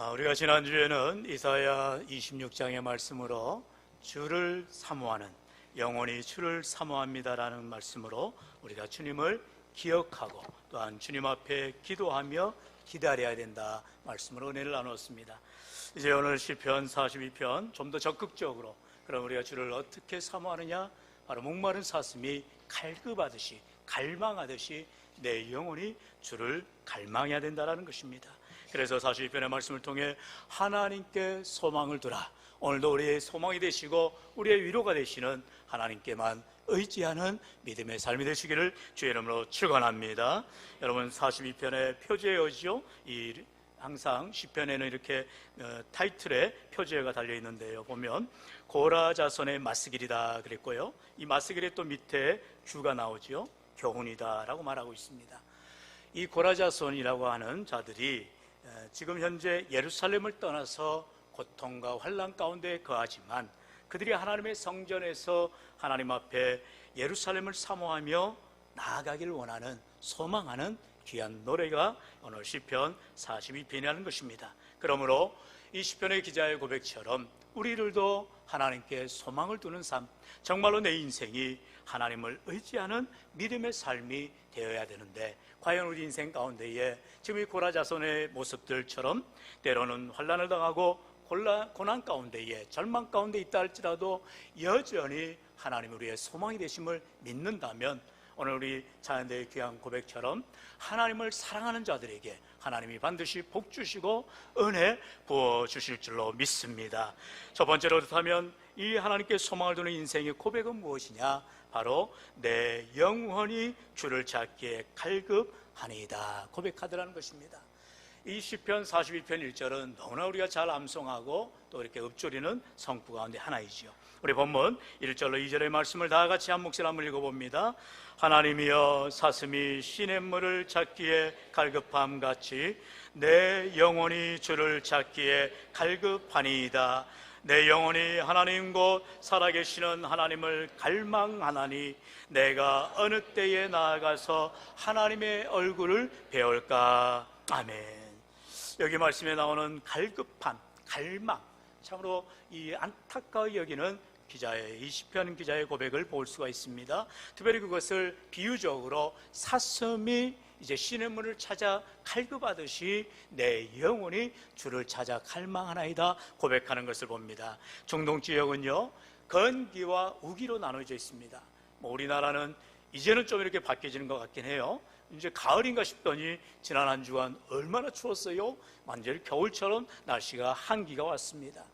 우리가 지난주에는 이사야 26장의 말씀으로 주를 사모하는, 영원히 주를 사모합니다라는 말씀으로 우리가 주님을 기억하고 또한 주님 앞에 기도하며 기다려야 된다 말씀으로 은혜를 나눴습니다. 이제 오늘 시편 42편 좀 더 적극적으로, 그럼 우리가 주를 어떻게 사모하느냐? 바로 목마른 사슴이 갈급하듯이, 갈망하듯이 내 영혼이 주를 갈망해야 된다는 것입니다. 그래서 42편의 말씀을 통해 하나님께 소망을 두라. 오늘도 우리의 소망이 되시고 우리의 위로가 되시는 하나님께만 의지하는 믿음의 삶이 되시기를 주의 이름으로 축원합니다. 여러분, 42편의 표제어죠. 항상 시편에는 이렇게 타이틀에 표제어가 달려 있는데요, 보면 고라 자손의 마스길이다 그랬고요, 이 마스길의 또 밑에 주가 나오죠. 교훈이다 라고 말하고 있습니다. 이 고라 자손이라고 하는 자들이 지금 현재 예루살렘을 떠나서 고통과 환난 가운데 거하지만 그들이 하나님의 성전에서 하나님 앞에 예루살렘을 사모하며 나아가기를 원하는, 소망하는 귀한 노래가 오늘 시편 42편이라는 것입니다. 그러므로 이 시편의 기자의 고백처럼 우리들도 하나님께 소망을 두는 삶, 정말로 내 인생이 하나님을 의지하는 믿음의 삶이 되어야 되는데, 과연 우리 인생 가운데에 지금 이 고라 자손의 모습들처럼 때로는 환난을 당하고 고난 가운데에, 절망 가운데 있다 할지라도 여전히 하나님 우리의 소망이 되심을 믿는다면, 오늘 우리 자연대의 귀한 고백처럼 하나님을 사랑하는 자들에게 하나님이 반드시 복 주시고 은혜 부어 주실 줄로 믿습니다. 첫 번째로 그렇다면 이 하나님께 소망을 두는 인생의 고백은 무엇이냐? 바로 내 영혼이 주를 찾기에 갈급하니이다 고백하더라는 것입니다. 이 시편 42편 1절은 너무나 우리가 잘 암송하고 또 이렇게 읊조리는 성구 가운데 하나이지요. 우리 본문 1절로 2절의 말씀을 다 같이 한 몫을 한번 읽어봅니다. 하나님이여, 사슴이 시냇물을 찾기에 갈급함같이 내 영혼이 주를 찾기에 갈급하니이다. 내 영혼이 하나님 곧 살아계시는 하나님을 갈망하나니 내가 어느 때에 나아가서 하나님의 얼굴을 배울까? 아멘. 여기 말씀에 나오는 갈급함, 갈망, 참으로 이 안타까워 여기는 기자의, 이 시편 기자의 고백을 볼 수가 있습니다. 특별히 그것을 비유적으로 사슴이 이제 시냇물을 찾아 갈급하듯이 내 영혼이 주를 찾아 갈망하나이다 고백하는 것을 봅니다. 중동 지역은요, 건기와 우기로 나눠져 있습니다. 우리나라는 이제는 좀 이렇게 바뀌어지는 것 같긴 해요. 이제 가을인가 싶더니 지난 한 주간 얼마나 추웠어요. 완전히 겨울처럼 날씨가 한기가 왔습니다.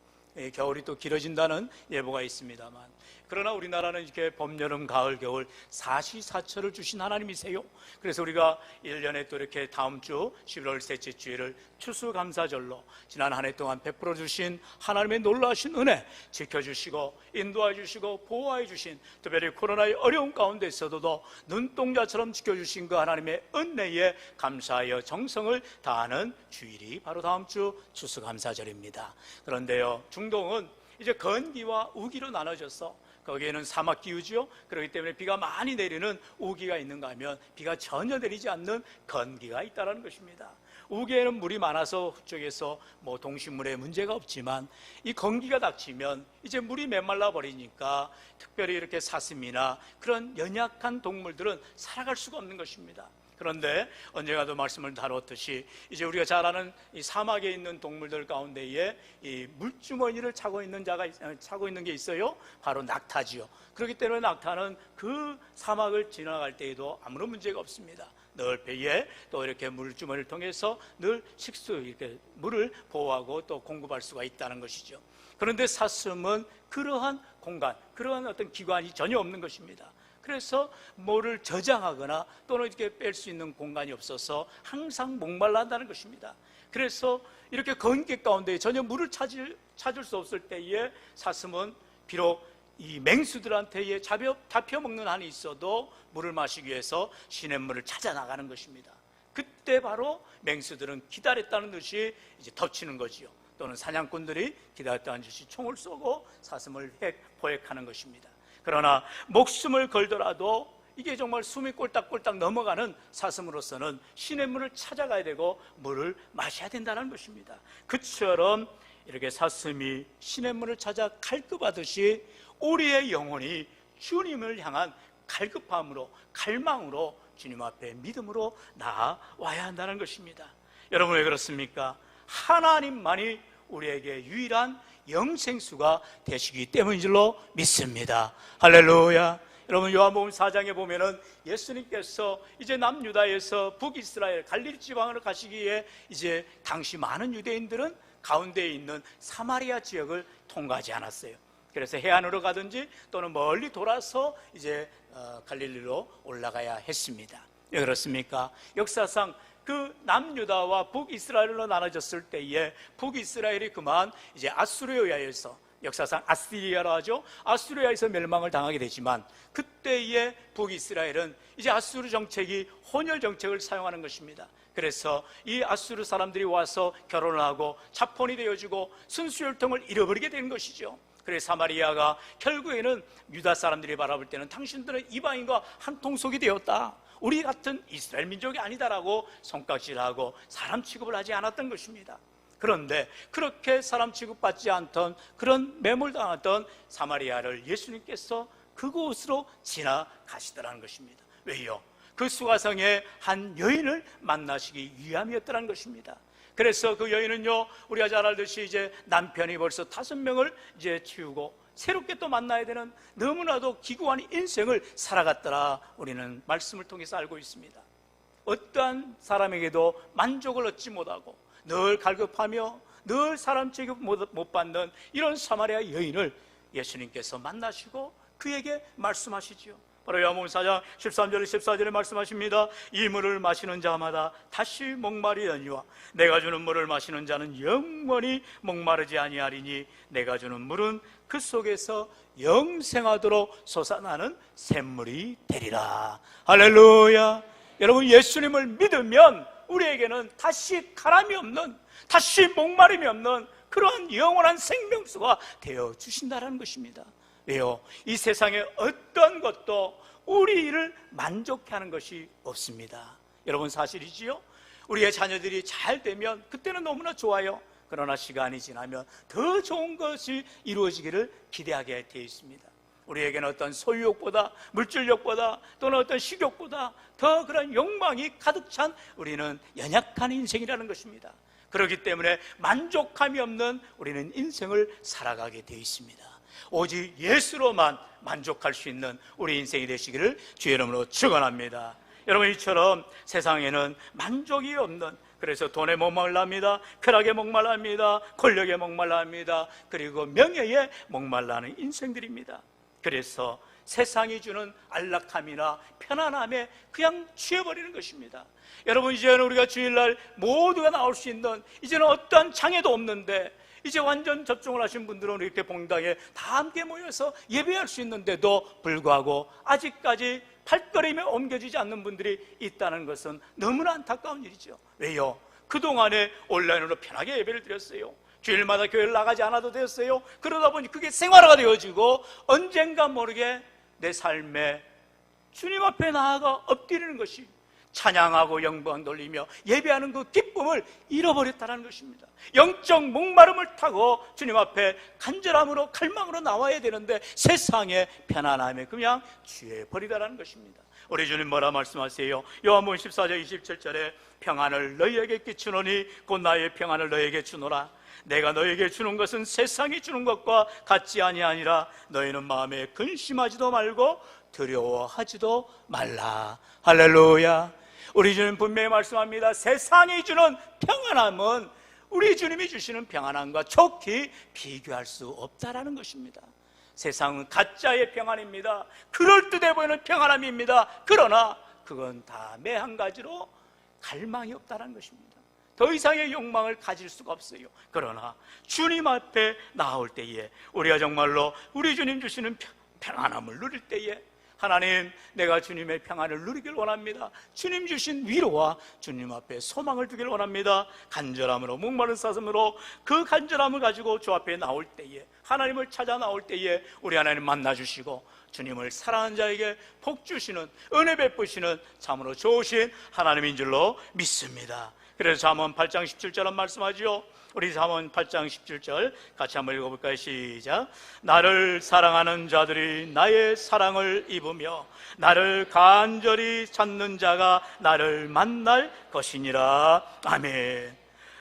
겨울이 또 길어진다는 예보가 있습니다만, 그러나 우리나라는 이렇게 봄, 여름, 가을, 겨울 사시사철을 주신 하나님이세요. 그래서 우리가 1년에 또 이렇게 다음 주 11월 셋째 주일을 추수감사절로 지난 한 해 동안 베풀어 주신 하나님의 놀라우신 은혜 지켜주시고 인도해 주시고 보호해 주신, 특별히 코로나의 어려운 가운데 있어도 눈동자처럼 지켜주신 그 하나님의 은혜에 감사하여 정성을 다하는 주일이 바로 다음 주 추수감사절입니다. 그런데요, 중동은 이제 건기와 우기로 나눠져서 거기에는 사막 기후죠. 그렇기 때문에 비가 많이 내리는 우기가 있는가 하면 비가 전혀 내리지 않는 건기가 있다는 것입니다. 우기에는 물이 많아서 그쪽에서 동식물에 문제가 없지만 이 건기가 닥치면 이제 물이 메말라 버리니까 특별히 이렇게 사슴이나 그런 연약한 동물들은 살아갈 수가 없는 것입니다. 그런데 언젠가도 말씀을 다뤘듯이 이제 우리가 잘 아는 이 사막에 있는 동물들 가운데에 이 물주머니를 차고 있는 게 있어요. 바로 낙타지요. 그렇기 때문에 낙타는 그 사막을 지나갈 때에도 아무런 문제가 없습니다. 늘 배에 또 이렇게 물주머니를 통해서 늘 이렇게 물을 보호하고 또 공급할 수가 있다는 것이죠. 그런데 사슴은 그러한 공간, 그러한 어떤 기관이 전혀 없는 것입니다. 그래서 뭐를 저장하거나 또는 이렇게 뺄 수 있는 공간이 없어서 항상 목말라 한다는 것입니다. 그래서 이렇게 건기 가운데 전혀 물을 찾을 수 없을 때에 사슴은 비록 이 맹수들한테 잡혀먹는 한이 있어도 물을 마시기 위해서 시냇물을 찾아 나가는 것입니다. 그때 바로 맹수들은 기다렸다는 듯이 이제 덮치는 거지요. 또는 사냥꾼들이 기다렸다는 듯이 총을 쏘고 사슴을 포획하는 것입니다. 그러나 목숨을 걸더라도 이게 정말 숨이 꼴딱꼴딱 넘어가는 사슴으로서는 시냇물을 찾아가야 되고 물을 마셔야 된다는 것입니다. 그처럼 이렇게 사슴이 시냇물을 찾아 갈급하듯이 우리의 영혼이 주님을 향한 갈급함으로, 갈망으로 주님 앞에 믿음으로 나아와야 한다는 것입니다. 여러분, 왜 그렇습니까? 하나님만이 우리에게 유일한 영생수가 되시기 때문인 줄로 믿습니다. 할렐루야. 여러분, 요한복음 4장에 보면은 예수님께서 이제 남유다에서 북이스라엘 갈릴리 지방으로 가시기에 이제 당시 많은 유대인들은 가운데에 있는 사마리아 지역을 통과하지 않았어요. 그래서 해안으로 가든지 또는 멀리 돌아서 이제 갈릴리로 올라가야 했습니다. 왜 그렇습니까? 역사상 그 남유다와 북이스라엘로 나눠졌을 때에 북이스라엘이 그만 이제 아수르에 의하여서, 역사상 아시리아로 하죠, 아수르에서 멸망을 당하게 되지만 그때의 북이스라엘은 이제 아수르 정책이 혼혈 정책을 사용하는 것입니다. 그래서 이 아수르 사람들이 와서 결혼을 하고 자폰이 되어지고 순수혈통을 잃어버리게 된 것이죠. 그래서 사마리아가 결국에는 유다 사람들이 바라볼 때는 당신들은 이방인과 한 통속이 되었다, 우리 같은 이스라엘 민족이 아니다라고 손가락질하고 사람 취급을 하지 않았던 것입니다. 그런데 그렇게 사람 취급받지 않던, 그런 매몰당했던 사마리아를 예수님께서 그곳으로 지나가시더라는 것입니다. 왜요? 그 수가성의 한 여인을 만나시기 위함이었더라는 것입니다. 그래서 그 여인은요, 우리가 잘 알듯이 이제 남편이 벌써 5명을 이제 치우고 새롭게 또 만나야 되는 너무나도 기구한 인생을 살아갔더라, 우리는 말씀을 통해서 알고 있습니다. 어떠한 사람에게도 만족을 얻지 못하고 늘 갈급하며 늘 사람 취급 못 받는 이런 사마리아 여인을 예수님께서 만나시고 그에게 말씀하시지요. 바로 요한복음 4장 13절에 14절에 말씀하십니다. 이 물을 마시는 자마다 다시 목마르려니와 내가 주는 물을 마시는 자는 영원히 목마르지 아니하리니 내가 주는 물은 그 속에서 영생하도록 솟아나는 샘물이 되리라. 할렐루야. 여러분, 예수님을 믿으면 우리에게는 다시 가람이 없는, 다시 목마름이 없는 그러한 영원한 생명수가 되어 주신다는 것입니다. 왜요? 이 세상에 어떤 것도 우리를 만족해 하는 것이 없습니다. 여러분, 사실이지요? 우리의 자녀들이 잘 되면 그때는 너무나 좋아요. 그러나 시간이 지나면 더 좋은 것이 이루어지기를 기대하게 되어 있습니다. 우리에게는 어떤 소유욕보다, 물질욕보다, 또는 어떤 식욕보다 더 그런 욕망이 가득 찬 우리는 연약한 인생이라는 것입니다. 그렇기 때문에 만족함이 없는 우리는 인생을 살아가게 되어 있습니다. 오직 예수로만 만족할 수 있는 우리 인생이 되시기를 주의 이름으로 축원합니다. 여러분, 이처럼 세상에는 만족이 없는, 그래서 돈에 목말라 합니다, 쾌락에 목말라 합니다, 권력에 목말라 합니다, 그리고 명예에 목말라 하는 인생들입니다. 그래서 세상이 주는 안락함이나 편안함에 그냥 취해버리는 것입니다. 여러분, 이제는 우리가 주일날 모두가 나올 수 있는, 이제는 어떠한 장애도 없는데, 이제 완전 접종을 하신 분들은 이렇게 봉당에 다 함께 모여서 예배할 수 있는데도 불구하고 아직까지 발걸음에 옮겨지지 않는 분들이 있다는 것은 너무나 안타까운 일이죠. 왜요? 그동안에 온라인으로 편하게 예배를 드렸어요. 주일마다 교회를 나가지 않아도 되었어요. 그러다 보니 그게 생활화가 되어지고 언젠가 모르게 내 삶에 주님 앞에 나아가 엎드리는 것이, 찬양하고 영광 돌리며 예배하는 그 기쁨을 잃어버렸다는 것입니다. 영적 목마름을 타고 주님 앞에 간절함으로 갈망으로 나와야 되는데 세상의 편안함에 그냥 취해버리다라는 것입니다. 우리 주님 뭐라 말씀하세요? 요한복음 14장 27절에 평안을 너희에게 끼치노니 곧 나의 평안을 너희에게 주노라. 내가 너희에게 주는 것은 세상이 주는 것과 같지 아니하니라. 너희는 마음에 근심하지도 말고 두려워하지도 말라. 할렐루야. 우리 주님 분명히 말씀합니다. 세상이 주는 평안함은 우리 주님이 주시는 평안함과 좋게 비교할 수 없다라는 것입니다. 세상은 가짜의 평안입니다. 그럴듯해 보이는 평안함입니다. 그러나 그건 다 매 한 가지로 갈망이 없다는 것입니다. 더 이상의 욕망을 가질 수가 없어요. 그러나 주님 앞에 나올 때에 우리가 정말로 우리 주님 주시는 평안함을 누릴 때에 하나님, 내가 주님의 평안을 누리길 원합니다. 주님 주신 위로와 주님 앞에 소망을 두길 원합니다. 간절함으로, 목마른 사슴으로 그 간절함을 가지고 주 앞에 나올 때에, 하나님을 찾아 나올 때에 우리 하나님 만나주시고 주님을 사랑하는 자에게 복 주시는, 은혜 베푸시는 참으로 좋으신 하나님인 줄로 믿습니다. 그래서 잠언 8장 17절은 말씀하지요. 우리 잠언 8장 17절 같이 한번 읽어볼까요? 시작. 나를 사랑하는 자들이 나의 사랑을 입으며 나를 간절히 찾는 자가 나를 만날 것이니라. 아멘.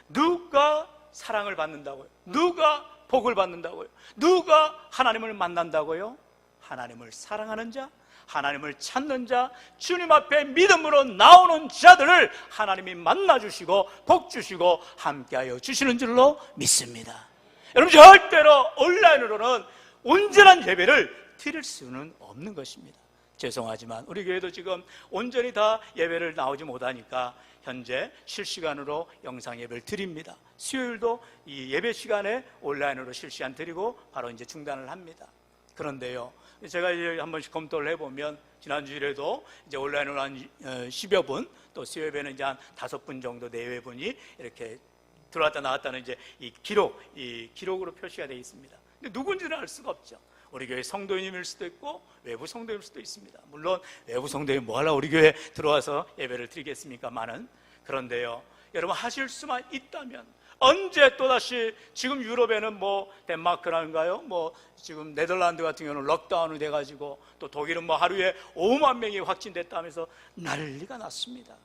누가 사랑을 받는다고요? 누가 복을 받는다고요? 누가 하나님을 만난다고요? 하나님을 사랑하는 자, 하나님을 찾는 자, 주님 앞에 믿음으로 나오는 자들을 하나님이 만나주시고 복주시고 함께하여 주시는 줄로 믿습니다. 여러분, 절대로 온라인으로는 온전한 예배를 드릴 수는 없는 것입니다. 죄송하지만 우리 교회도 지금 온전히 다 예배를 나오지 못하니까 현재 실시간으로 영상 예배를 드립니다. 수요일도 이 예배 시간에 온라인으로 실시간 드리고 바로 이제 중단을 합니다. 그런데요, 제가 이제 한 번씩 검토를 해보면 지난주일에도 이제 온라인으로 한 10여 분, 또 수요예배는 이제 한 5분 정도 내외분이 이렇게 들어왔다 나왔다는 이제 이 기록으로 표시가 되어 있습니다. 근데 누군지는 알 수가 없죠. 우리 교회 성도님일 수도 있고 외부 성도일 수도 있습니다. 물론 외부 성도님 뭐하러 우리 교회에 들어와서 예배를 드리겠습니까마는. 그런데요, 여러분 하실 수만 있다면 언제 또다시, 지금 유럽에는 뭐 덴마크라는가요? 뭐 지금 네덜란드 같은 경우는 록다운이 돼가지고, 또 독일은 뭐 하루에 5만 명이 확진됐다면서 난리가 났습니다.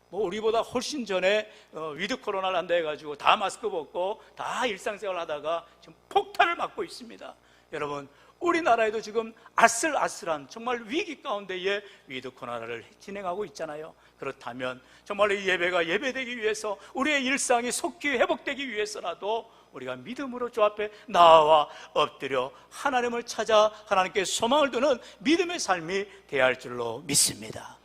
뭐 우리보다 훨씬 전에 위드 코로나를 한다 해가지고 다 마스크 벗고 다 일상생활 하다가 지금 폭탄을 맞고 있습니다. 여러분, 우리나라에도 지금 아슬아슬한 정말 위기 가운데에 위드 코로나를 진행하고 있잖아요. 그렇다면 정말 이 예배가 예배되기 위해서, 우리의 일상이 속히 회복되기 위해서라도 우리가 믿음으로 주 앞에 나와 엎드려 하나님을 찾아 하나님께 소망을 두는 믿음의 삶이 되어야 할 줄로 믿습니다.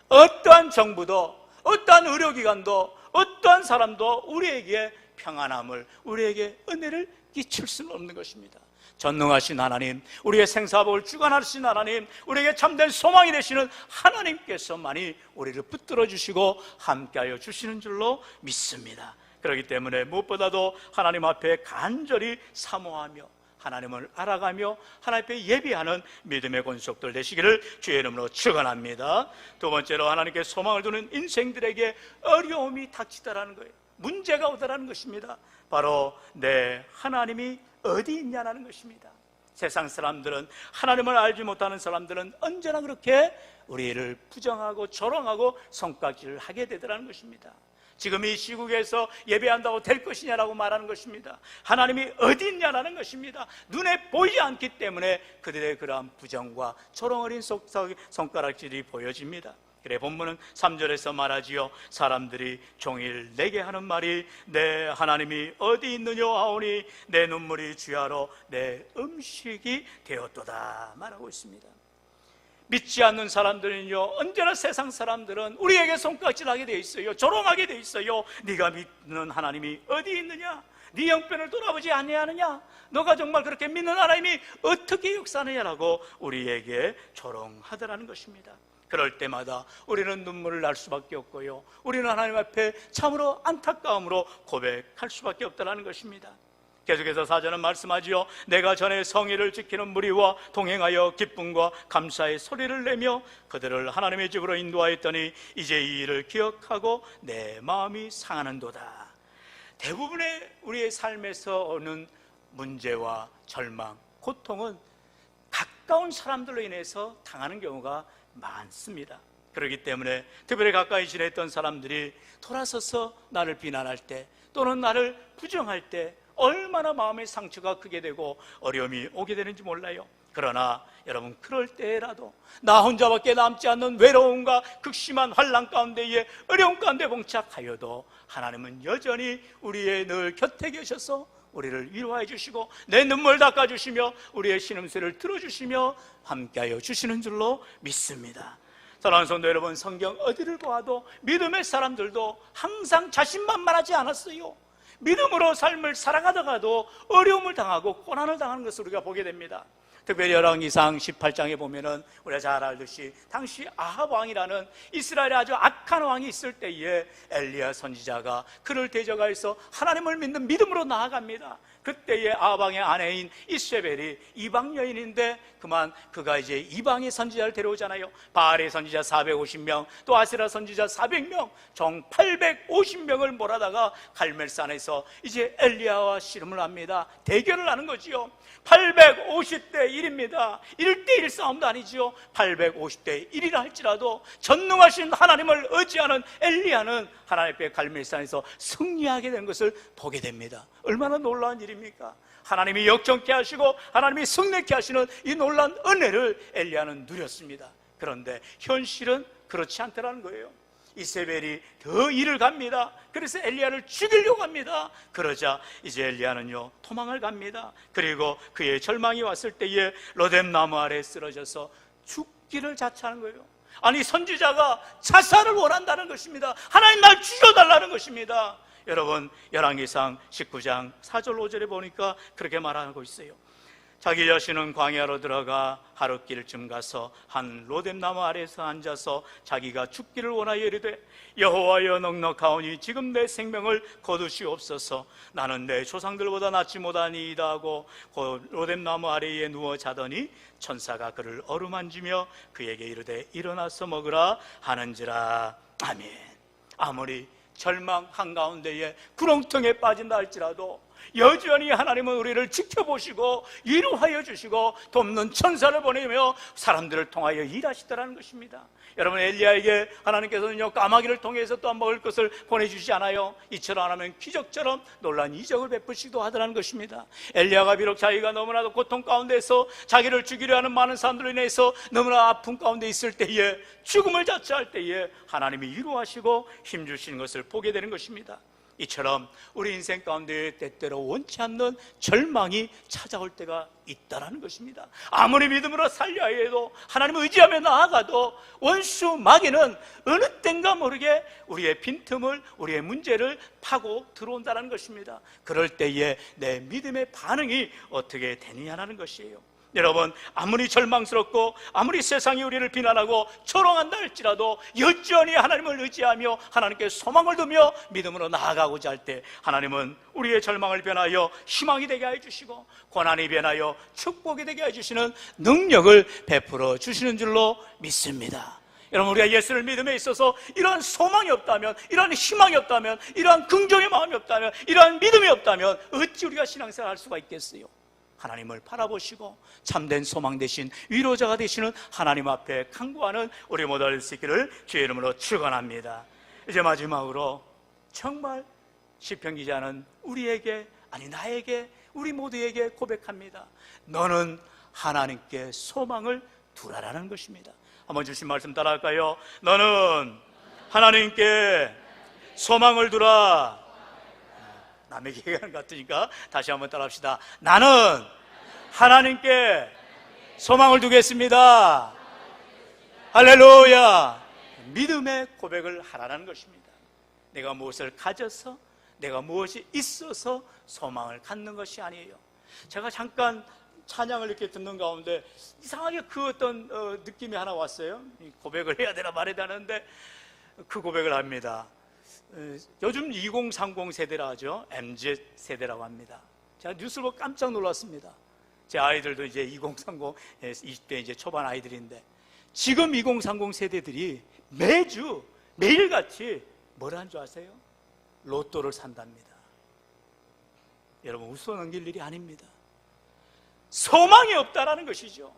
어떠한 정부도, 어떠한 의료기관도, 어떠한 사람도 우리에게 평안함을, 우리에게 은혜를 끼칠 수는 없는 것입니다. 전능하신 하나님, 우리의 생사복을 주관하신 하나님, 우리에게 참된 소망이 되시는 하나님께서만이 우리를 붙들어 주시고 함께하여 주시는 줄로 믿습니다. 그렇기 때문에 무엇보다도 하나님 앞에 간절히 사모하며 하나님을 알아가며 하나님 앞에 예비하는 믿음의 권속들 되시기를 주의 이름으로 축원합니다. 두 번째로, 하나님께 소망을 두는 인생들에게 어려움이 닥치다라는 거예요. 문제가 오다라는 것입니다. 바로 내 하나님이 어디 있냐라는 것입니다. 세상 사람들은, 하나님을 알지 못하는 사람들은 언제나 그렇게 우리를 부정하고 조롱하고 손가락질을 하게 되더라는 것입니다. 지금 이 시국에서 예배한다고 될 것이냐라고 말하는 것입니다. 하나님이 어디 있냐라는 것입니다. 눈에 보이지 않기 때문에 그들의 그러한 부정과 조롱 어린 손가락질이 보여집니다. 그래 본문은 3절에서 말하지요. 사람들이 종일 내게 하는 말이 내 하나님이 어디 있느냐 하오니 내 눈물이 주야로 내 음식이 되었도다 말하고 있습니다. 믿지 않는 사람들은요, 언제나 세상 사람들은 우리에게 손가락질하게 되어 있어요. 조롱하게 되어 있어요. 네가 믿는 하나님이 어디 있느냐? 네 형편을 돌아보지 아니하느냐? 너가 정말 그렇게 믿는 하나님이 어떻게 역사하느냐라고 우리에게 조롱하더라는 것입니다. 그럴 때마다 우리는 눈물을 날 수밖에 없고요, 우리는 하나님 앞에 참으로 안타까움으로 고백할 수밖에 없다는 것입니다. 계속해서 4절은 말씀하지요. 내가 전에 성의를 지키는 무리와 동행하여 기쁨과 감사의 소리를 내며 그들을 하나님의 집으로 인도하였더니 이제 이 일을 기억하고 내 마음이 상하는도다. 대부분의 우리의 삶에서 오는 문제와 절망, 고통은 가까운 사람들로 인해서 당하는 경우가 많습니다. 그렇기 때문에 특별히 가까이 지냈던 사람들이 돌아서서 나를 비난할 때, 또는 나를 부정할 때 얼마나 마음의 상처가 크게 되고 어려움이 오게 되는지 몰라요. 그러나 여러분, 그럴 때라도 나 혼자밖에 남지 않는 외로움과 극심한 환난 가운데에 어려움 가운데 봉착하여도 하나님은 여전히 우리의 늘 곁에 계셔서 우리를 위로해 주시고 내 눈물 닦아주시며 우리의 신음소리를 들어주시며 함께하여 주시는 줄로 믿습니다. 사랑하는 성도 여러분, 성경 어디를 보아도 믿음의 사람들도 항상 자신만만하지 않았어요. 믿음으로 삶을 살아가다가도 어려움을 당하고 고난을 당하는 것을 우리가 보게 됩니다. 특별히 열왕기상 18장에 보면은 우리가 잘 알듯이 당시 아합 왕이라는 이스라엘에 아주 악한 왕이 있을 때에 엘리야 선지자가 그를 대적하여서 하나님을 믿는 믿음으로 나아갑니다. 그때에 아합 왕의 아내인 이세벨이 이방 여인인데 그만 그가 이제 이방의 선지자를 데려오잖아요. 바알의 선지자 450명, 또 아세라 선지자 400명, 정 850명을 몰아다가 갈멜산에서 이제 엘리야와 씨름을 합니다. 대결을 하는 거지요. 850대 1입니다. 1대1 싸움도 아니지요. 850대 1이라 할지라도 전능하신 하나님을 의지하는 엘리야는 하나님 앞에 갈멜산에서 승리하게 된 것을 보게 됩니다. 얼마나 놀라운 일입니까? 하나님이 역정케 하시고 하나님이 승리케 하시는 이 놀라운 은혜를 엘리야는 누렸습니다. 그런데 현실은 그렇지 않다는 거예요. 이세벨이 더 일을 갑니다. 그래서 엘리야를 죽이려고 합니다. 그러자 이제 엘리야는요 도망을 갑니다. 그리고 그의 절망이 왔을 때에 로뎀 나무 아래 쓰러져서 죽기를 자처하는 거예요. 아니 선지자가 자살을 원한다는 것입니다. 하나님 날 죽여달라는 것입니다. 여러분 열왕기상 19장 4절 5절에 보니까 그렇게 말하고 있어요. 자기 자신은 광야로 들어가 하룻길쯤 가서 한 로뎀나무 아래에서 앉아서 자기가 죽기를 원하여 이르되 여호와여 넉넉하오니 지금 내 생명을 거두시옵소서. 나는 내 조상들보다 낫지 못하니이다 하고 그 로뎀나무 아래에 누워 자더니 천사가 그를 어루만지며 그에게 이르되 일어나서 먹으라 하는지라. 아멘. 아무리 절망 한가운데에 구렁텅에 빠진다 할지라도 여전히 하나님은 우리를 지켜보시고 위로하여 주시고 돕는 천사를 보내며 사람들을 통하여 일하시더라는 것입니다. 여러분 엘리야에게 하나님께서는요 까마귀를 통해서 또 먹을 것을 보내주시지 않아요. 이처럼 안 하면 기적처럼 놀라운 이적을 베푸시기도 하더라는 것입니다. 엘리야가 비록 자기가 너무나도 고통 가운데서 자기를 죽이려 하는 많은 사람들로 인해서 너무나 아픔 가운데 있을 때에 죽음을 자처할 때에 하나님이 위로하시고 힘주시는 것을 보게 되는 것입니다. 이처럼 우리 인생 가운데 때때로 원치 않는 절망이 찾아올 때가 있다는 것입니다. 아무리 믿음으로 살려 해도 하나님을 의지하며 나아가도 원수 마귀는 어느 땐가 모르게 우리의 빈틈을 우리의 문제를 파고 들어온다는 것입니다. 그럴 때에 내 믿음의 반응이 어떻게 되느냐는 것이에요. 여러분 아무리 절망스럽고 아무리 세상이 우리를 비난하고 조롱한다 할지라도 여전히 하나님을 의지하며 하나님께 소망을 두며 믿음으로 나아가고자 할 때 하나님은 우리의 절망을 변하여 희망이 되게 해주시고 고난이 변하여 축복이 되게 해주시는 능력을 베풀어 주시는 줄로 믿습니다. 여러분 우리가 예수를 믿음에 있어서 이러한 소망이 없다면, 이러한 희망이 없다면, 이러한 긍정의 마음이 없다면, 이러한 믿음이 없다면 어찌 우리가 신앙생활을 할 수가 있겠어요? 하나님을 바라보시고 참된 소망 되신 위로자가 되시는 하나님 앞에 간구하는 우리 모두 될 수 있기를 주의 이름으로 축원합니다. 이제 마지막으로 정말 시편 기자는 우리에게, 아니 나에게, 우리 모두에게 고백합니다. 너는 하나님께 소망을 두라라는 것입니다. 한번 주신 말씀 따라할까요? 너는 하나님께 소망을 두라. 남에게 얘기하는 것 같으니까 다시 한번 따라합시다. 나는 하나님께 소망을 두겠습니다. 할렐루야. 믿음의 고백을 하라는 것입니다. 내가 무엇을 가져서, 내가 무엇이 있어서 소망을 갖는 것이 아니에요. 제가 잠깐 찬양을 이렇게 듣는 가운데 이상하게 그 어떤 느낌이 하나 왔어요. 고백을 해야 되나 말해야 되는데 그 고백을 합니다. 요즘 2030 세대라 하죠. MZ 세대라고 합니다. 제가 뉴스를 보고 깜짝 놀랐습니다. 제 아이들도 이제 2030, 20대 이제 초반 아이들인데 지금 2030 세대들이 매주 매일같이 뭘 한 줄 아세요? 로또를 산답니다. 여러분 웃어 넘길 일이 아닙니다. 소망이 없다라는 것이죠.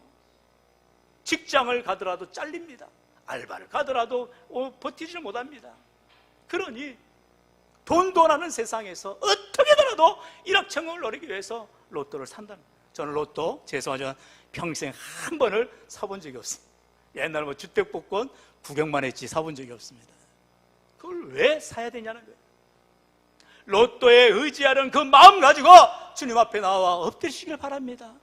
직장을 가더라도 잘립니다. 알바를 가더라도 버티지 못합니다. 그러니 돈하는 세상에서 어떻게더라도 일확천금을 노리기 위해서 로또를 산답니다. 저는 로또 죄송하지만 평생 한 번을 사본 적이 없습니다. 옛날에 뭐 주택복권 구경만 했지 사본 적이 없습니다. 그걸 왜 사야 되냐는 거예요. 로또에 의지하는 그 마음 가지고 주님 앞에 나와 엎드리시길 바랍니다.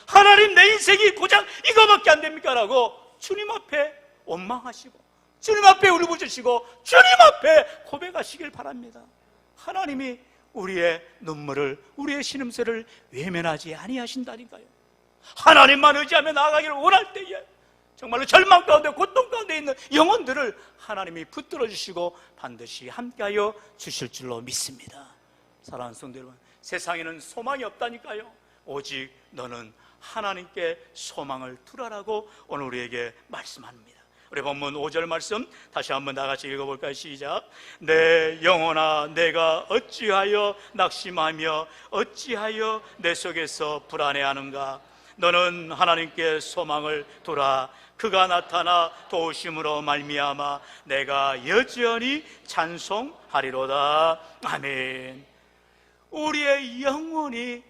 하나님 내 인생이 고작 이거밖에 안 됩니까? 라고 주님 앞에 원망하시고 주님 앞에 울부짖으시고 주님 앞에 고백하시길 바랍니다. 하나님이 우리의 눈물을, 우리의 신음소리를 외면하지 아니하신다니까요. 하나님만 의지하며 나아가기를 원할 때에 정말로 절망 가운데 고통 가운데 있는 영혼들을 하나님이 붙들어 주시고 반드시 함께하여 주실 줄로 믿습니다. 사랑하는 성도 여러분, 세상에는 소망이 없다니까요. 오직 너는 하나님께 소망을 두라라고 오늘 우리에게 말씀합니다. 우리 본문 5절 말씀 다시 한번 나같이 읽어볼까요? 시작. 내 영혼아, 내가 어찌하여 낙심하며 어찌하여 내 속에서 불안해하는가? 너는 하나님께 소망을 두라. 그가 나타나 도우심으로 말미암아 내가 여전히 찬송하리로다. 아멘. 우리의 영혼이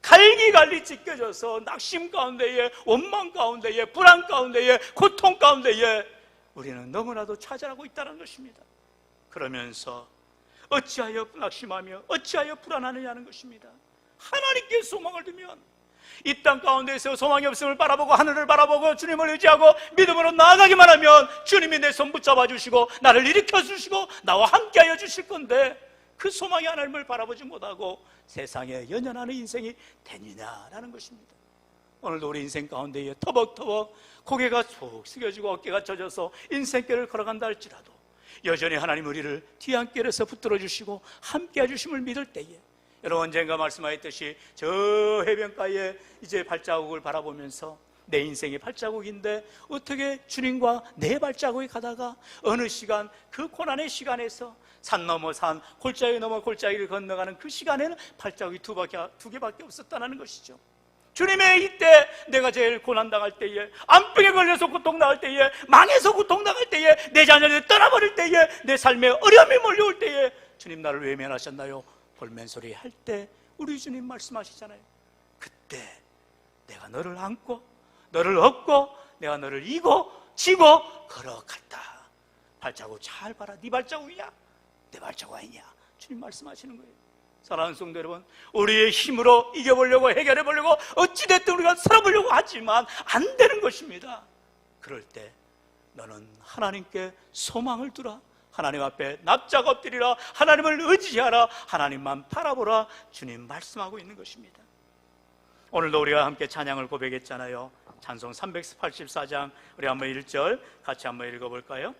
갈기갈리 찢겨져서 낙심 가운데에, 원망 가운데에, 불안 가운데에, 고통 가운데에 우리는 너무나도 좌절하고 있다는 것입니다. 그러면서 어찌하여 낙심하며 어찌하여 불안하느냐는 것입니다. 하나님께 소망을 두면 이 땅 가운데서 소망이 없음을 바라보고 하늘을 바라보고 주님을 의지하고 믿음으로 나아가기만 하면 주님이 내 손 붙잡아 주시고 나를 일으켜 주시고 나와 함께하여 주실 건데, 그 소망의 하나님을 바라보지 못하고 세상에 연연하는 인생이 되느냐라는 것입니다. 오늘도 우리 인생 가운데에 터벅터벅 고개가 쭉 숙여지고 어깨가 젖어서 인생길을 걸어간다 할지라도 여전히 하나님 우리를 뒤안길에서 붙들어 주시고 함께해 주심을 믿을 때에, 여러분 언젠가 말씀하셨듯이 저 해변가에 이제 발자국을 바라보면서 내 인생이 발자국인데 어떻게 주님과 내 발자국이 가다가 어느 시간 그 고난의 시간에서 산 넘어 산, 골짜기 넘어 골짜기를 건너가는 그 시간에는 발자국이 두 개밖에 없었다는 것이죠. 주님의 이때 내가 제일 고난당할 때에, 암병에 걸려서 고통당할 때에, 망해서 고통당할 때에, 내 자녀를 떠나버릴 때에, 내 삶에 어려움이 몰려올 때에 주님 나를 외면하셨나요? 볼멘소리 할 때 우리 주님 말씀하시잖아요. 그때 내가 너를 안고 너를 업고 내가 너를 이고 지고 걸어갔다. 발자국 잘 봐라. 네 발자국이냐 내 발자국 아니냐, 주님 말씀하시는 거예요. 사랑하는 성도 여러분, 우리의 힘으로 이겨보려고 해결해보려고 어찌됐든 우리가 살아보려고 하지만 안 되는 것입니다. 그럴 때 너는 하나님께 소망을 두라. 하나님 앞에 납작 엎드리라. 하나님을 의지하라. 하나님만 바라보라. 주님 말씀하고 있는 것입니다. 오늘도 우리가 함께 찬양을 고백했잖아요. 찬송 384장 우리 한번 1절 같이 한번 읽어볼까요?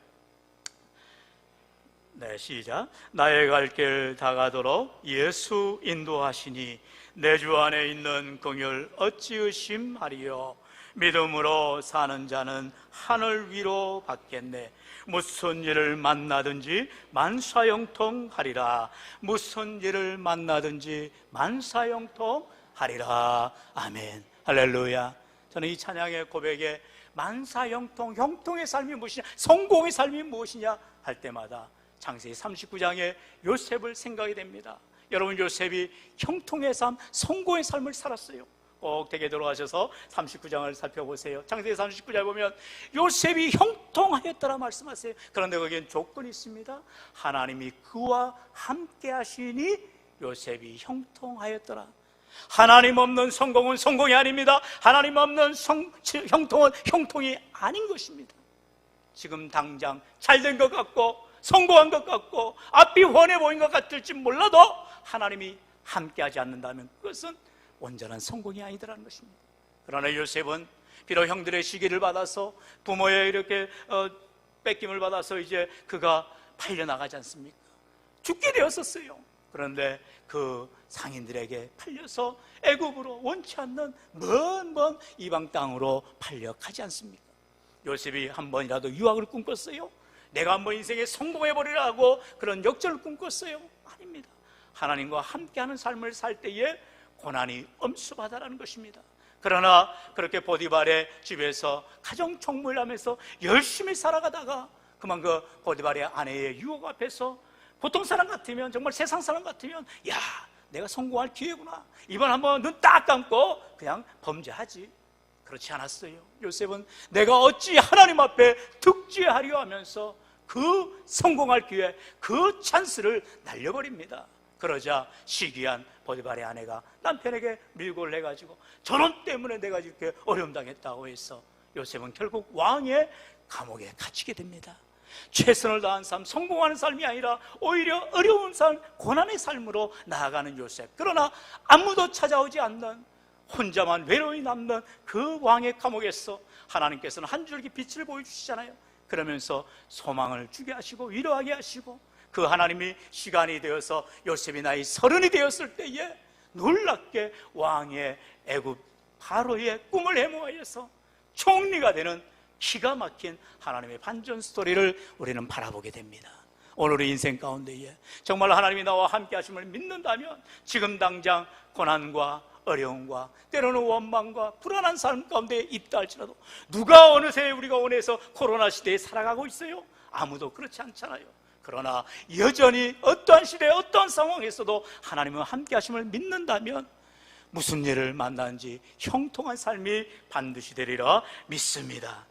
네, 시작. 나의 갈 길 다가도록 예수 인도하시니 내 주 안에 있는 긍휼 어찌 의심하리요. 믿음으로 사는 자는 하늘 위로 받겠네. 무슨 일을 만나든지 만사형통하리라. 무슨 일을 만나든지 만사형통하리라. 아멘. 할렐루야. 저는 이 찬양의 고백에 만사형통, 형통의 삶이 무엇이냐, 성공의 삶이 무엇이냐 할 때마다 창세기 39장의 요셉을 생각이 됩니다. 여러분, 요셉이 형통의 삶, 성공의 삶을 살았어요. 꼭 댁에 들어가셔서 39장을 살펴보세요. 창세기 39장에 보면 요셉이 형통하였더라 말씀하세요. 그런데 거기엔 조건이 있습니다. 하나님이 그와 함께 하시니 요셉이 형통하였더라. 하나님 없는 성공은 성공이 아닙니다. 하나님 없는 형통은 형통이 아닌 것입니다. 지금 당장 잘된 것 같고 성공한 것 같고 앞이 훤해 보인 것 같을지 몰라도 하나님이 함께하지 않는다면 그것은 온전한 성공이 아니더라는 것입니다. 그러나 요셉은 비록 형들의 시기를 받아서 부모의 이렇게 뺏김을 받아서 이제 그가 팔려나가지 않습니까? 죽게 되었었어요. 그런데 그 상인들에게 팔려서 애굽으로 원치 않는 먼 이방 땅으로 팔려가지 않습니까? 요셉이 한 번이라도 유학을 꿈꿨어요? 내가 한번 인생에 성공해버리라고 그런 역전을 꿈꿨어요? 아닙니다. 하나님과 함께하는 삶을 살 때에 고난이 엄습하다라는 것입니다. 그러나 그렇게 보디발의 집에서 가정 총무를 하면서 열심히 살아가다가 그만 그 보디발의 아내의 유혹 앞에서 보통 사람 같으면, 정말 세상 사람 같으면 야, 내가 성공할 기회구나, 이번 한번 눈 딱 감고 그냥 범죄하지. 그렇지 않았어요. 요셉은 내가 어찌 하나님 앞에 득죄하려 하면서 그 성공할 기회, 그 찬스를 날려버립니다. 그러자 시기한 보디발의 아내가 남편에게 밀고를 해가지고 저놈 때문에 내가 이렇게 어려움 당했다고 해서 요셉은 결국 왕의 감옥에 갇히게 됩니다. 최선을 다한 삶, 성공하는 삶이 아니라 오히려 어려운 삶, 고난의 삶으로 나아가는 요셉. 그러나 아무도 찾아오지 않는 혼자만 외로이 남는 그 왕의 감옥에서 하나님께서는 한 줄기 빛을 보여주시잖아요. 그러면서 소망을 주게 하시고 위로하게 하시고, 그 하나님이 시간이 되어서 요셉이 나이 30이 되었을 때에 놀랍게 왕의 애굽 바로의 꿈을 해모하여서 총리가 되는 기가 막힌 하나님의 반전 스토리를 우리는 바라보게 됩니다. 오늘의 인생 가운데에 정말 하나님이 나와 함께 하심을 믿는다면 지금 당장 고난과 어려움과 때로는 원망과 불안한 삶 가운데 있다 할지라도, 누가 어느새 우리가 원해서 코로나 시대에 살아가고 있어요? 아무도 그렇지 않잖아요. 그러나 여전히 어떠한 시대, 어떠한 상황에서도 하나님과 함께 하심을 믿는다면 무슨 일을 만나는지 형통한 삶이 반드시 되리라 믿습니다.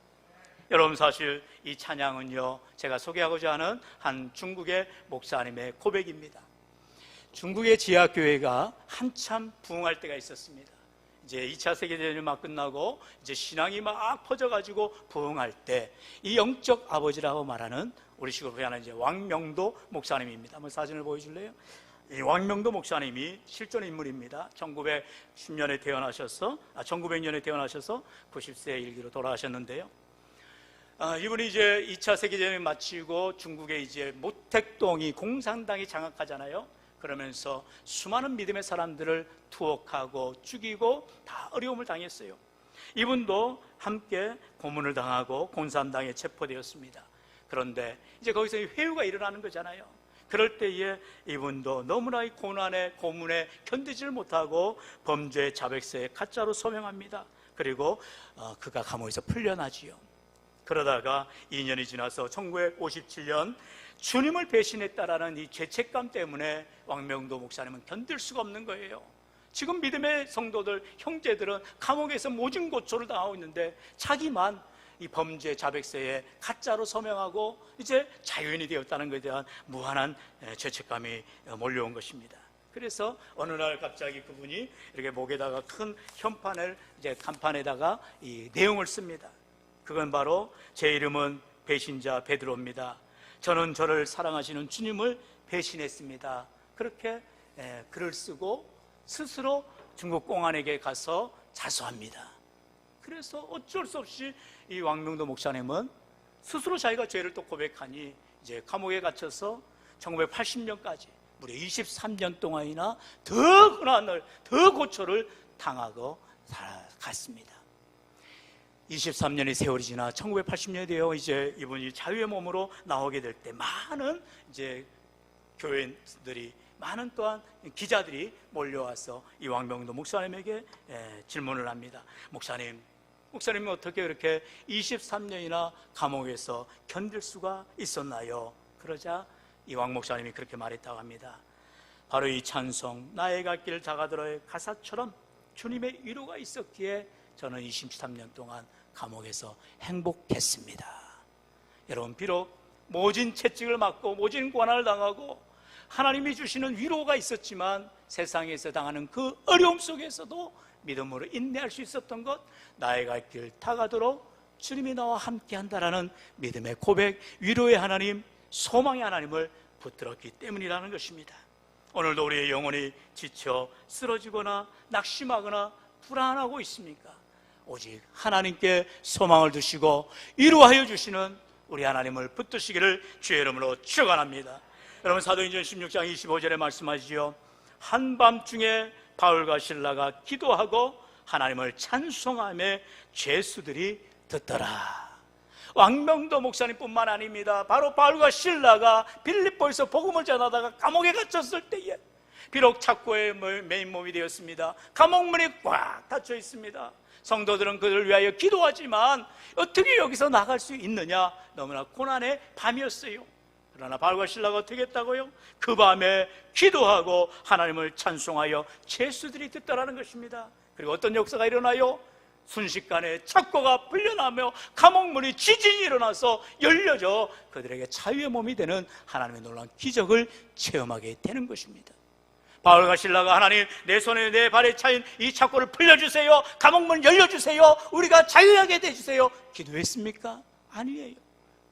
여러분, 사실 이 찬양은요, 제가 소개하고자 하는 한 중국의 목사님의 고백입니다. 중국의 지하교회가 한참 부흥할 때가 있었습니다. 이제 2차 세계대전이 막 끝나고 이제 신앙이 막 퍼져가지고 부흥할 때, 이 영적 아버지라고 말하는 우리식으로 표현하는 이제 왕명도 목사님입니다. 한번 사진을 보여줄래요? 이 왕명도 목사님이 실존 인물입니다. 1910년에 태어나셔서 1900년에 태어나셔서 90세 일기로 돌아가셨는데요. 이분이 이제 2차 세계대전을 마치고 중국에 이제 모택동이 공산당이 장악하잖아요. 그러면서 수많은 믿음의 사람들을 투옥하고 죽이고 다 어려움을 당했어요. 이분도 함께 고문을 당하고 공산당에 체포되었습니다. 그런데 이제 거기서 회유가 일어나는 거잖아요. 그럴 때에 이분도 너무나 이 고난의 고문에 견디지를 못하고 범죄 자백서에 가짜로 서명합니다. 그리고 그가 감옥에서 풀려나지요. 그러다가 2년이 지나서 1957년 주님을 배신했다라는 이 죄책감 때문에 왕명도 목사님은 견딜 수가 없는 거예요. 지금 믿음의 성도들, 형제들은 감옥에서 모진 고초를 당하고 있는데 자기만 이 범죄 자백서에 가짜로 서명하고 이제 자유인이 되었다는 것에 대한 무한한 죄책감이 몰려온 것입니다. 그래서 어느 날 갑자기 그분이 이렇게 목에다가 큰 현판을 이제 간판에다가 이 내용을 씁니다. 그건 바로 제 이름은 배신자 베드로입니다. 저는 저를 사랑하시는 주님을 배신했습니다. 그렇게 글을 쓰고 스스로 중국 공안에게 가서 자수합니다. 그래서 어쩔 수 없이 이 왕명도 목사님은 스스로 자기가 죄를 또 고백하니 이제 감옥에 갇혀서 1980년까지 무려 23년 동안이나 더 고난을, 더 고초를 당하고 살아갔습니다. 23년의 세월이 지나 1980년이 되어 이제 이분이 자유의 몸으로 나오게 될 때 많은 이제 교회인들이, 많은 또한 기자들이 몰려와서 이 왕명도 목사님에게 질문을 합니다. 목사님이 어떻게 그렇게 23년이나 감옥에서 견딜 수가 있었나요? 그러자 이 왕 목사님이 그렇게 말했다고 합니다. 바로 이 찬송 나의 갈 길 다가들어의 가사처럼 주님의 위로가 있었기에 저는 23년 동안 감옥에서 행복했습니다. 여러분, 비록 모진 채찍을 맞고 모진 고난을 당하고 하나님이 주시는 위로가 있었지만 세상에서 당하는 그 어려움 속에서도 믿음으로 인내할 수 있었던 것, 나의 갈 길 다가도록 주님이 나와 함께 한다라는 믿음의 고백, 위로의 하나님, 소망의 하나님을 붙들었기 때문이라는 것입니다. 오늘도 우리의 영혼이 지쳐 쓰러지거나 낙심하거나 불안하고 있습니까? 오직 하나님께 소망을 두시고 위로하여 주시는 우리 하나님을 붙드시기를 주의 이름으로 축원합니다. 여러분, 사도행전 16장 25절에 말씀하시죠. 한밤중에 바울과 실라가 기도하고 하나님을 찬송하며 죄수들이 듣더라. 왕명도 목사님뿐만 아닙니다. 바로 바울과 실라가 빌립보에서 복음을 전하다가 감옥에 갇혔을 때에 비록 착고의 메인 몸이 되었습니다. 감옥문이 꽉 닫혀 있습니다. 성도들은 그들을 위하여 기도하지만 어떻게 여기서 나갈 수 있느냐? 너무나 고난의 밤이었어요. 그러나 바울과 실라가 어떻게 했다고요? 그 밤에 기도하고 하나님을 찬송하여 죄수들이 듣더라는 것입니다. 그리고 어떤 역사가 일어나요? 순식간에 착고가 풀려나며 감옥문이 지진이 일어나서 열려져 그들에게 자유의 몸이 되는 하나님의 놀라운 기적을 체험하게 되는 것입니다. 바울과 실라가 하나님, 내 손에 내 발에 차인 이 착고를 풀려주세요, 감옥문 열려주세요, 우리가 자유하게 해주세요 기도했습니까? 아니에요.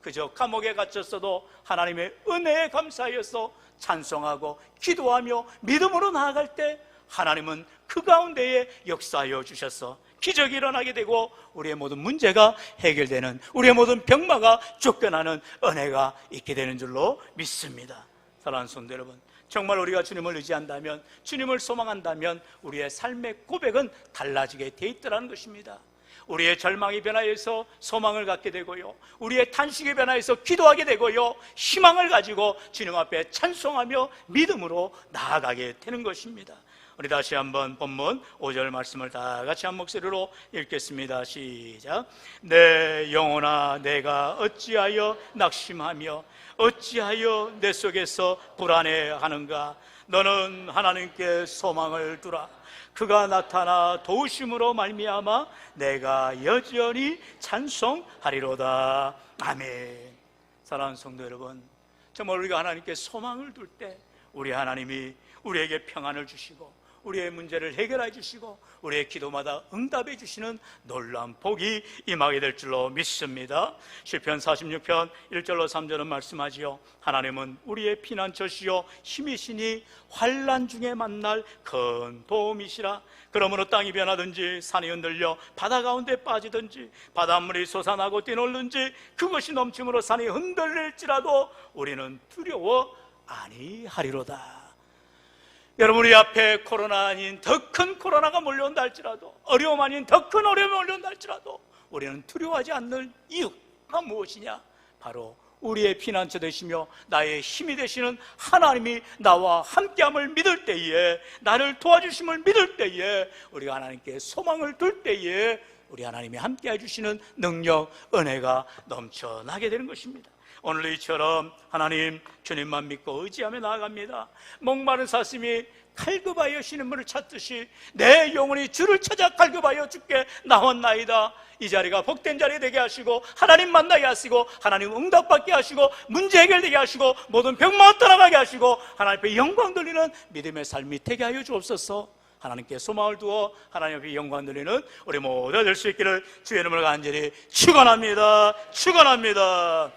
그저 감옥에 갇혔어도 하나님의 은혜에 감사하여서 찬송하고 기도하며 믿음으로 나아갈 때 하나님은 그 가운데에 역사하여 주셔서 기적이 일어나게 되고 우리의 모든 문제가 해결되는, 우리의 모든 병마가 쫓겨나는 은혜가 있게 되는 줄로 믿습니다. 사랑하는 성도 여러분, 정말 우리가 주님을 의지한다면, 주님을 소망한다면 우리의 삶의 고백은 달라지게 돼 있더라는 것입니다. 우리의 절망이 변화해서 소망을 갖게 되고요, 우리의 탄식이 변화해서 기도하게 되고요, 희망을 가지고 주님 앞에 찬송하며 믿음으로 나아가게 되는 것입니다. 우리 다시 한번 본문 5절 말씀을 다 같이 한 목소리로 읽겠습니다. 시작. 내 영혼아, 내가 어찌하여 낙심하며 어찌하여 내 속에서 불안해하는가? 너는 하나님께 소망을 두라. 그가 나타나 도우심으로 말미암아 내가 여전히 찬송하리로다. 아멘. 사랑하는 성도 여러분, 정말 우리가 하나님께 소망을 둘 때 우리 하나님이 우리에게 평안을 주시고 우리의 문제를 해결해 주시고 우리의 기도마다 응답해 주시는 놀라운 복이 임하게 될 줄로 믿습니다. 시편 46편 1절로 3절은 말씀하지요. 하나님은 우리의 피난처시요 힘이시니 환난 중에 만날 큰 도움이시라. 그러므로 땅이 변하든지 산이 흔들려 바다 가운데 빠지든지 바닷물이 솟아나고 뛰놀든지 그것이 넘침으로 산이 흔들릴지라도 우리는 두려워 아니하리로다. 여러분, 우리 앞에 코로나 아닌 더 큰 코로나가 몰려온다 할지라도, 어려움 아닌 더 큰 어려움이 몰려온다 할지라도 우리는 두려워하지 않는 이유가 무엇이냐? 바로 우리의 피난처 되시며 나의 힘이 되시는 하나님이 나와 함께함을 믿을 때에, 나를 도와주심을 믿을 때에, 우리가 하나님께 소망을 둘 때에 우리 하나님이 함께해 주시는 능력, 은혜가 넘쳐나게 되는 것입니다. 오늘 이처럼 하나님 주님만 믿고 의지하며 나아갑니다. 목마른 사슴이 갈급하여 쉬는 분을 찾듯이 내 영혼이 주를 찾아 갈급하여 주께 나왔나이다. 이 자리가 복된 자리 되게 하시고 하나님 만나게 하시고 하나님 응답받게 하시고 문제 해결되게 하시고 모든 병만 떠나가게 하시고 하나님 앞에 영광 돌리는 믿음의 삶이 되게 하여 주옵소서. 하나님께 소망을 두어 하나님 앞에 영광 돌리는 우리 모두가 될 수 있기를 주의 이름으로 간절히 축원합니다. 축원합니다.